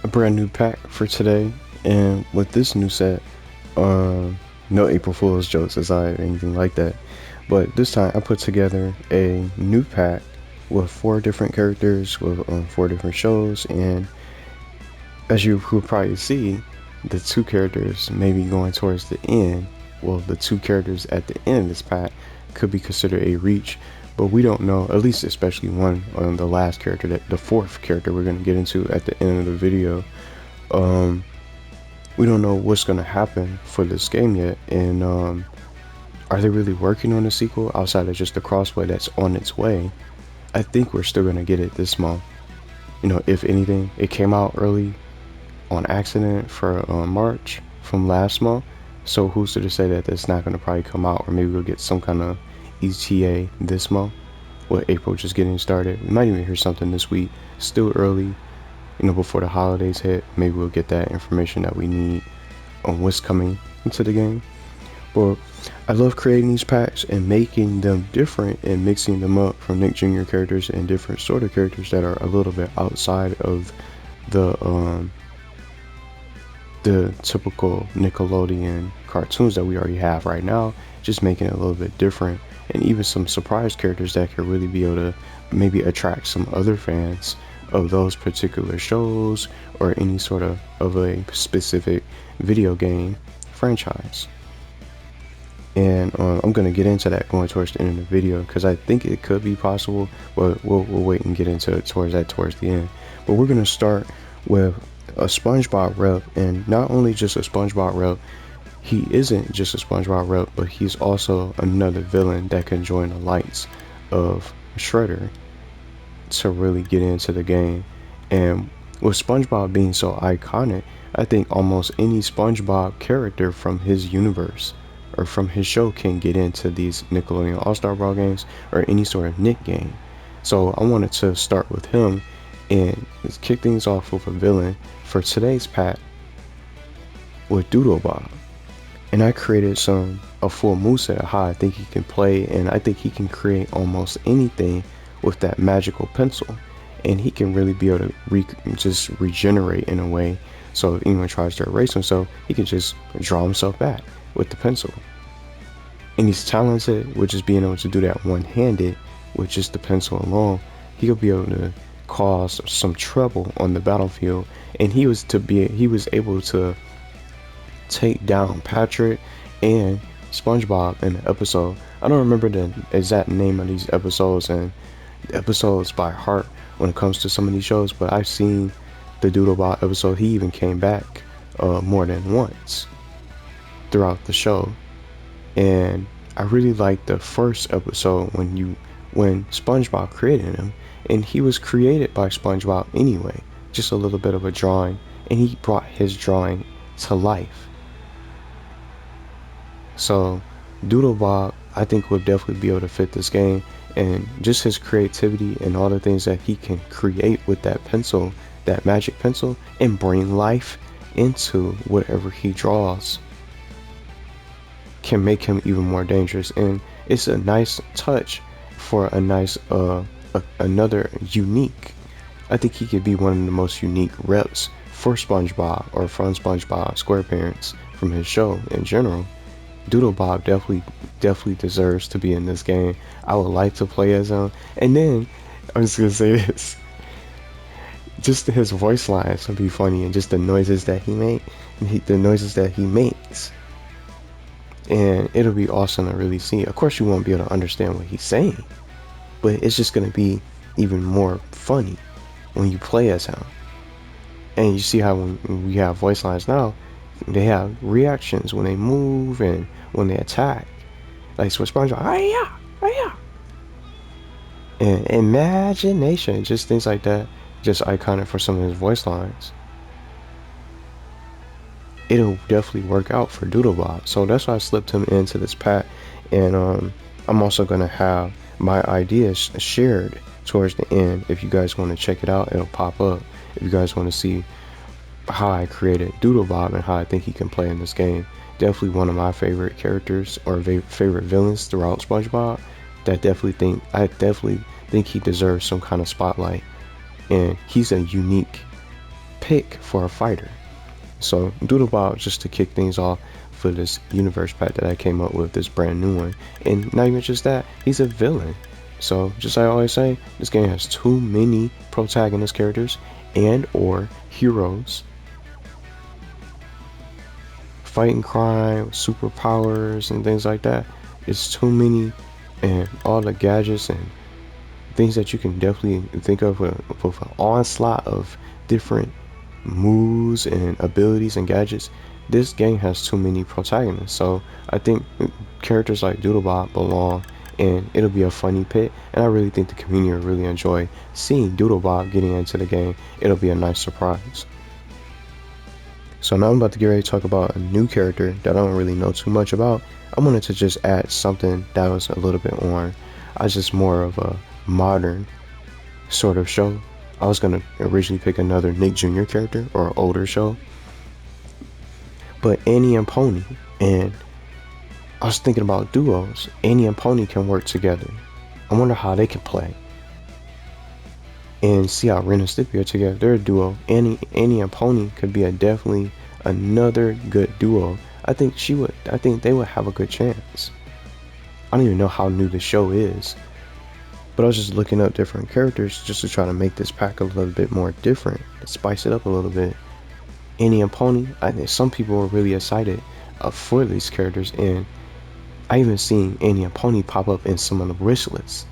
a brand new pack for today, and with this new set, no April Fool's jokes aside or anything like that, but this time I put together a new pack with 4 different characters with 4 different shows, and as you could probably see, the 2 characters maybe going towards the end. Well, the 2 characters at the end of this pack could be considered a reach, but we don't know, at least especially one on the last character, that the 4th character we're going to get into at the end of the video. We don't know what's going to happen for this game yet, and are they really working on a sequel outside of just the crossplay that's on its way? I think we're still going to get it this month. You know, if anything, it came out early on accident for March from last month, so who's to say that that's not going to probably come out, or maybe we'll get some kind of ETA this month with April just getting started. We might even hear something this week, still early, you know, before the holidays hit. Maybe we'll get that information that we need on what's coming into the game. But I love creating these packs and making them different and mixing them up from Nick Jr. characters and different sort of characters that are a little bit outside of the typical Nickelodeon cartoons that we already have right now, just making it a little bit different, and even some surprise characters that could really be able to maybe attract some other fans of those particular shows or any sort of a specific video game franchise. And I'm gonna get into that going towards the end of the video, because I think it could be possible, but we'll wait and get into it towards the end. But we're gonna start with a Spongebob rep, and not only just a Spongebob rep, he isn't just a Spongebob rep, but he's also another villain that can join the lights of Shredder to really get into the game. And with SpongeBob being so iconic, I think almost any SpongeBob character from his universe or from his show can get into these Nickelodeon All-Star Brawl games or any sort of Nick game. So I wanted to start with him and let's kick things off with a villain for today's pack with Doodlebob. And I created a full moveset of how I think he can play, and I think he can create almost anything with that magical pencil, and he can really be able to just regenerate in a way, so if anyone tries to erase himself, he can just draw himself back with the pencil. And he's talented with just being able to do that one-handed with just the pencil alone. He'll be able to cause some trouble on the battlefield, and he was able to take down Patrick and SpongeBob in the episode. I don't remember the exact name of these episodes and episodes by heart when it comes to some of these shows, but I've seen the Doodlebot episode. He even came back more than once throughout the show, and I really liked the first episode when SpongeBob created him, and he was created by SpongeBob anyway, just a little bit of a drawing, and he brought his drawing to life. So Doodlebob, I think, would definitely be able to fit this game, and just his creativity and all the things that he can create with that pencil, that magic pencil, and bring life into whatever he draws, can make him even more dangerous. And it's a nice touch for a nice another unique. I think he could be one of the most unique reps for SpongeBob, or from SpongeBob SquarePants, from his show in general. Doodlebob definitely deserves to be in this game. I would like to play as him. And then I'm just gonna say this, just his voice lines would be funny, and just the noises that he makes, and it'll be awesome to really see. Of course you won't be able to understand what he's saying, but it's just gonna be even more funny when you play as him. And you see how when we have voice lines now, they have reactions when they move and when they attack, like SpongeBob, "Hiya, hiya," and imagination, just things like that, just iconic for some of his voice lines. It'll definitely work out for Doodlebob, so that's why I slipped him into this pack. And I'm also gonna have my ideas shared towards the end. If you guys want to check it out, it'll pop up. If you guys want to see how I created Doodlebob and how I think he can play in this game, definitely one of my favorite characters or favorite villains throughout SpongeBob. I definitely think he deserves some kind of spotlight, and he's a unique pick for a fighter. So Doodlebob, just to kick things off for this universe pack that I came up with, this brand new one, and not even just that, he's a villain. So just like I always say, this game has too many protagonist characters and or heroes fighting crime, superpowers and things like that. It's too many, and all the gadgets and things that you can definitely think of with an onslaught of different moves and abilities and gadgets. This game has too many protagonists, so I think characters like Doodlebob belong, and it'll be a funny pit, and I really think the community will really enjoy seeing Doodlebob getting into the game. It'll be a nice surprise. So now I'm about to get ready to talk about a new character that I don't really know too much about. I wanted to just add something that was a little bit on, I was just more of a modern sort of show. I was gonna originally pick another Nick Jr. character or an older show, but Annie and Pony, and I was thinking about duos. Annie and Pony can work together. I wonder how they can play. And see how Ren and Stimpy are together. They're a duo. Annie and Pony could be definitely another good duo. I think they would have a good chance. I don't even know how new the show is, but I was just looking up different characters just to try to make this pack a little bit more different, spice it up a little bit. Annie and Pony, I think some people were really excited for these characters, and I even seen Annie and Pony pop up in some of the wish lists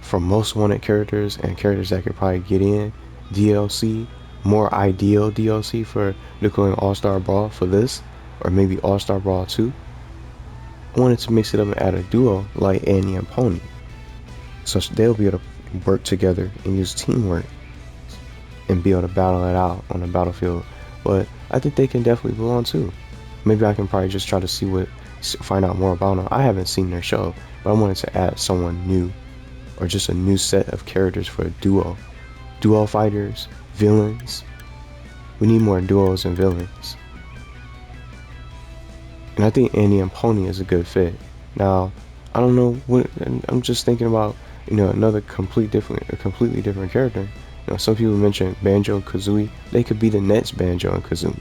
for most wanted characters and characters that could probably get in DLC, more ideal DLC for Nickelodeon All-Star Brawl for this, or maybe All-Star Brawl 2. I wanted to mix it up and add a duo like Annie and Pony, so they'll be able to work together and use teamwork and be able to battle it out on the battlefield. But I think they can definitely belong too. Maybe I can probably just try to find out more about them. I haven't seen their show, but I wanted to add someone new, or just a new set of characters for a duo. Duo fighters, villains. We need more duos and villains. And I think Annie and Pony is a good fit. Now, I don't know what, I'm just thinking about, another completely different character. Some people mention Banjo-Kazooie. They could be the next Banjo and Kazooie,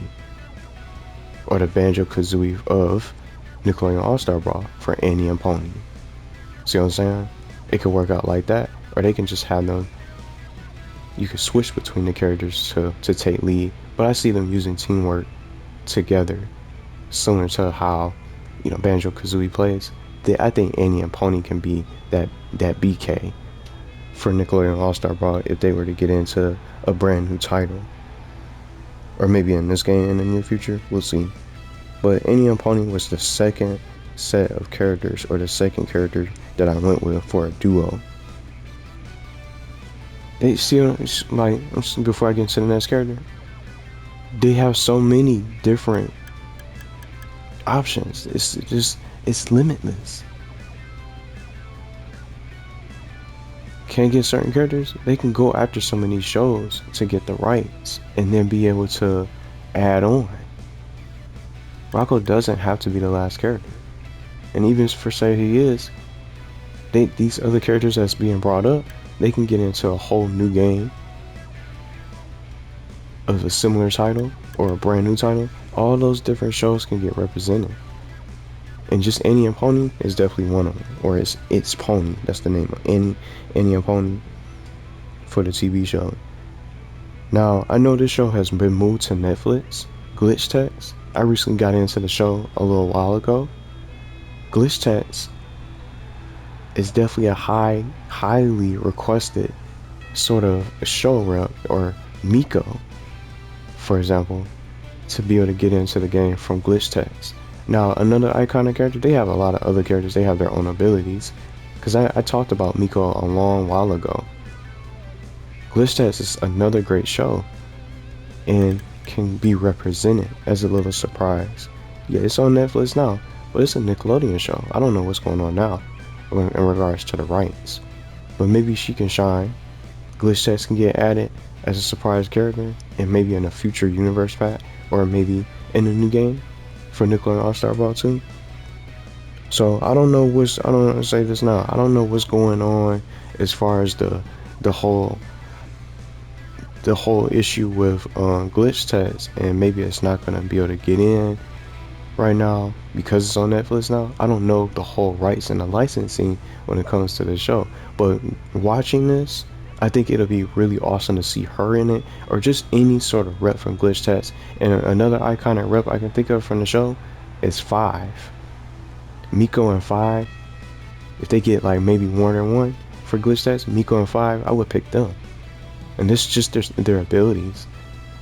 or the Banjo-Kazooie of Nickelodeon All-Star Brawl for Annie and Pony. See what I'm saying? It could work out like that, or they can just have them. You could switch between the characters to take lead, but I see them using teamwork together, similar to how Banjo-Kazooie plays. I think Annie and Pony can be that BK for Nickelodeon All-Star Brawl if they were to get into a brand new title, or maybe in this game in the near future. We'll see. But Annie and Pony was the second set of characters, or the second character that I went with for a duo. They see, like, before I get into the next character, they have so many different options. It's limitless. Can't get certain characters, they can go after some of these shows to get the rights and then be able to add on. Rocco doesn't have to be the last character, and even for say he is, these other characters that's being brought up, they can get into a whole new game of a similar title or a brand new title. All those different shows can get represented, and just Annie and Pony is definitely one of them. Or it's Pony, that's the name of Annie and Pony for the TV show. Now, I know this show has been moved to Netflix. Glitch Text, I recently got into the show a little while ago. Glitch Text is definitely a highly requested sort of a show, or Miko, for example, to be able to get into the game from Glitch Text. Now, another iconic character, they have a lot of other characters, they have their own abilities, because I talked about Miko a long while ago. Glitch Text is another great show, and can be represented as a little surprise. Yeah, it's on Netflix now, but it's a Nickelodeon show. I don't know what's going on now in regards to the rights, but maybe she can shine. Glitch Text can get added as a surprise character, and maybe in a future universe pack, or maybe in a new game for Nickelodeon All-Star Brawl 2. So I don't know what's going on as far as the whole the whole issue with glitch tests, and maybe it's not gonna be able to get in right now because it's on Netflix now. I don't know the whole rights and the licensing when it comes to the show, but watching this, I think it'll be really awesome to see her in it, or just any sort of rep from glitch test. And another iconic rep I can think of from the show is Five. Miko and Five, if they get like maybe 1-on-1 for glitch test, Miko and Five, I would pick them. And this is just their abilities,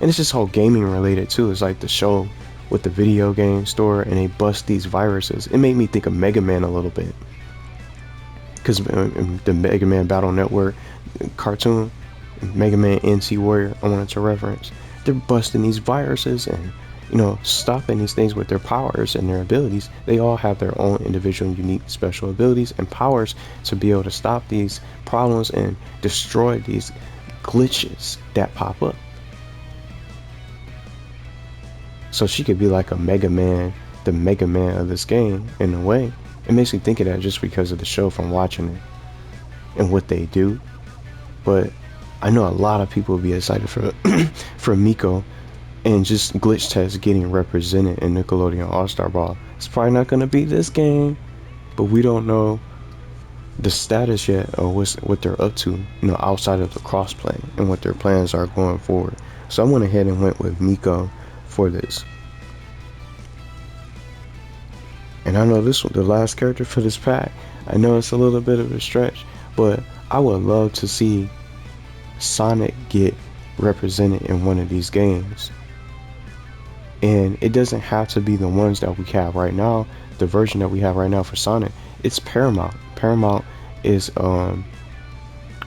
and it's just all gaming related too. It's like the show with the video game store, and they bust these viruses. It made me think of Mega Man a little bit, because the Mega Man Battle Network cartoon, Mega Man NC Warrior, I wanted to reference. They're busting these viruses and, you know, stopping these things with their powers and their abilities. They all have their own individual unique special abilities and powers to be able to stop these problems and destroy these glitches that pop up. So she could be like a Mega Man, the Mega Man of this game in a way. It makes me think of that just because of the show from watching it and what they do. But I know a lot of people will be excited for for Miko and just glitch test getting represented in Nickelodeon All-Star Brawl. It's probably not going to be this game, but we don't know the status yet or what they're up to, you know, outside of the crossplay and what their plans are going forward. So I went ahead and went with Miko for this. And I know this was the last character for this pack. I know it's a little bit of a stretch, but I would love to see Sonic get represented in one of these games. And it doesn't have to be the ones that we have right now, the version that we have right now for Sonic. It's Paramount. Paramount is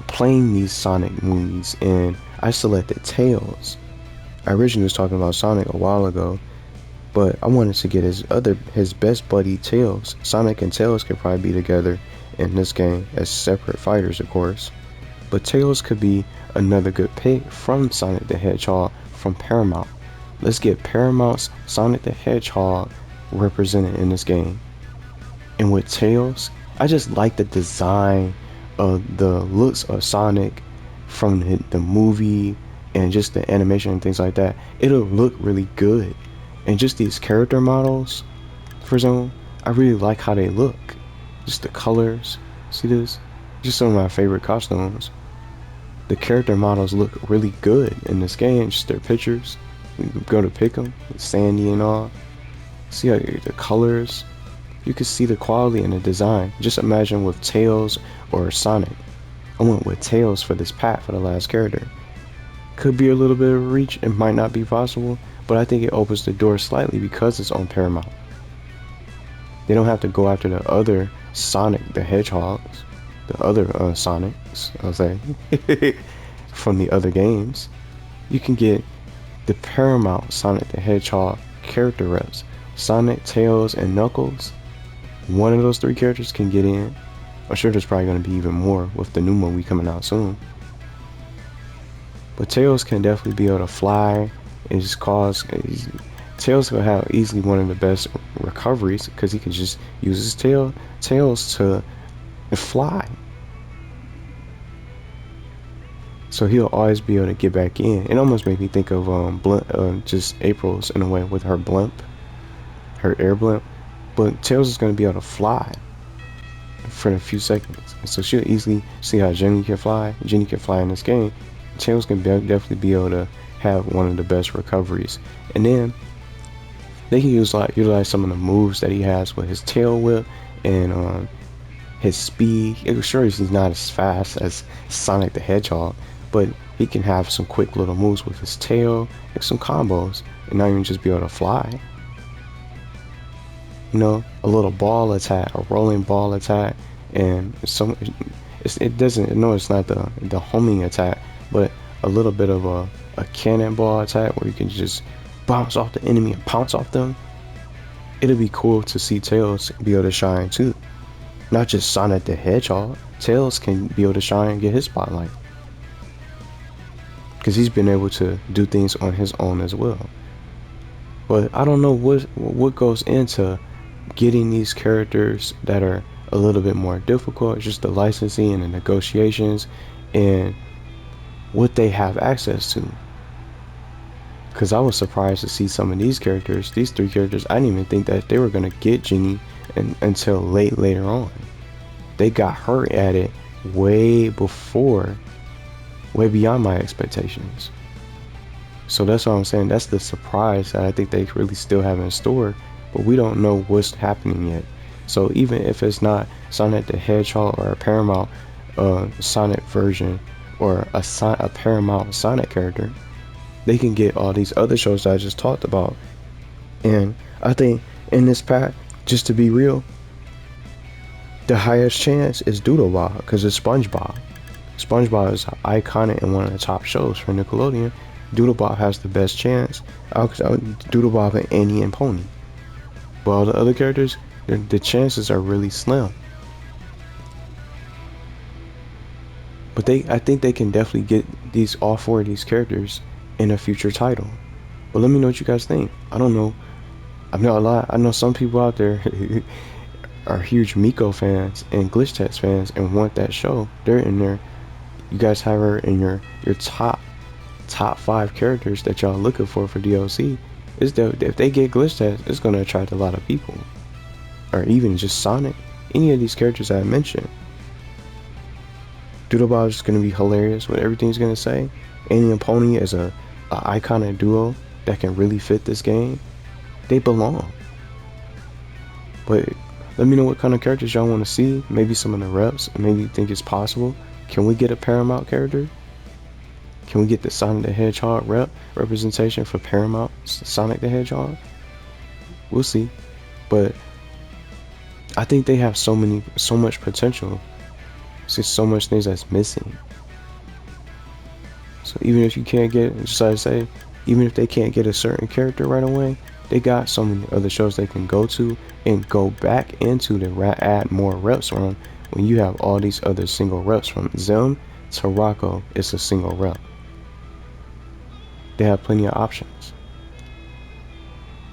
playing these Sonic movies, and I selected Tails. I originally was talking about Sonic a while ago, but I wanted to get his best buddy Tails. Sonic and Tails could probably be together in this game as separate fighters, of course. But Tails could be another good pick from Sonic the Hedgehog from Paramount. Let's get Paramount's Sonic the Hedgehog represented in this game. And with Tails, I just like the design of the looks of Sonic from the movie and just the animation and things like that. It'll look really good. And just these character models, for example, I really like how they look. Just the colors. See this? Just some of my favorite costumes. The character models look really good in this game. Just their pictures. We go to pick them. Sandy and all. See how the colors. You can see the quality and the design. Just imagine with Tails or Sonic. I went with Tails for this pack for the last character. Could be a little bit of a reach. It might not be possible. But I think it opens the door slightly because it's on Paramount. They don't have to go after the other Sonic the Hedgehogs. The other Sonics, I'll say. From the other games. You can get the Paramount Sonic the Hedgehog character reps. Sonic, Tails, and Knuckles. One of those three characters can get in. I'm sure there's probably going to be even more with the new movie coming out soon. But Tails can definitely be able to fly and just Tails will have easily one of the best recoveries because he can just use his tails to fly. So he'll always be able to get back in. It almost made me think of just April's in a way with her blimp, her air blimp. But Tails is going to be able to fly for a few seconds. And so she'll easily see how Jenny can fly. Jenny can fly in this game. Tails can definitely be able to have one of the best recoveries. And then they can utilize some of the moves that he has with his tail whip and his speed. Sure, he's not as fast as Sonic the Hedgehog, but he can have some quick little moves with his tail and some combos, and not even just be able to fly. You know, a little ball attack, a rolling ball attack, and it's not the homing attack, but a little bit of a cannonball attack where you can just bounce off the enemy and pounce off them. It'll be cool to see Tails be able to shine too. Not just Sonic the Hedgehog. Tails can be able to shine and get his spotlight, because he's been able to do things on his own as well. But I don't know what goes into getting these characters that are a little bit more difficult. It's just the licensing and the negotiations and what they have access to. Because I was surprised to see some of these characters, these 3 characters. I didn't even think that they were going to get Genie until later on. They got her added way beyond my expectations. So that's what I'm saying. That's the surprise that I think they really still have in store, but we don't know what's happening yet. So even if it's not Sonic the Hedgehog or a Paramount Sonic version or a Paramount Sonic character, they can get all these other shows that I just talked about. And I think in this pack, just to be real, the highest chance is Doodlebob, because it's Spongebob. Spongebob is iconic and one of the top shows for Nickelodeon. Doodlebob has the best chance. Doodlebob and Annie and Pony. But all the other characters, the chances are really slim. But I think they can definitely get all 4 of these characters in a future title. But let me know what you guys think. I don't know. I know some people out there are huge Miko fans and Glitch Test fans and want that show. They're in there. You guys have her in your top 5 characters that y'all looking for DLC. If they get Glitch Test, it's gonna attract a lot of people. Or even just Sonic. Any of these characters I mentioned. Doodlebob is gonna be hilarious with everything he's gonna say. Annie and Pony is a iconic duo that can really fit this game. They belong. But let me know what kind of characters y'all want to see. Maybe some of the reps. Maybe you think it's possible. Can we get a Paramount character? Can we get the Sonic the Hedgehog representation for Paramount Sonic the Hedgehog? We'll see. But I think they have so much potential. There's just so much things that's missing. So even if you can't get, just like I say, even if they can't get a certain character right away, they got so many other shows they can go to and go back into to add more reps on. When you have all these other single reps, from Zim to Rocco, it's a single rep. They have plenty of options.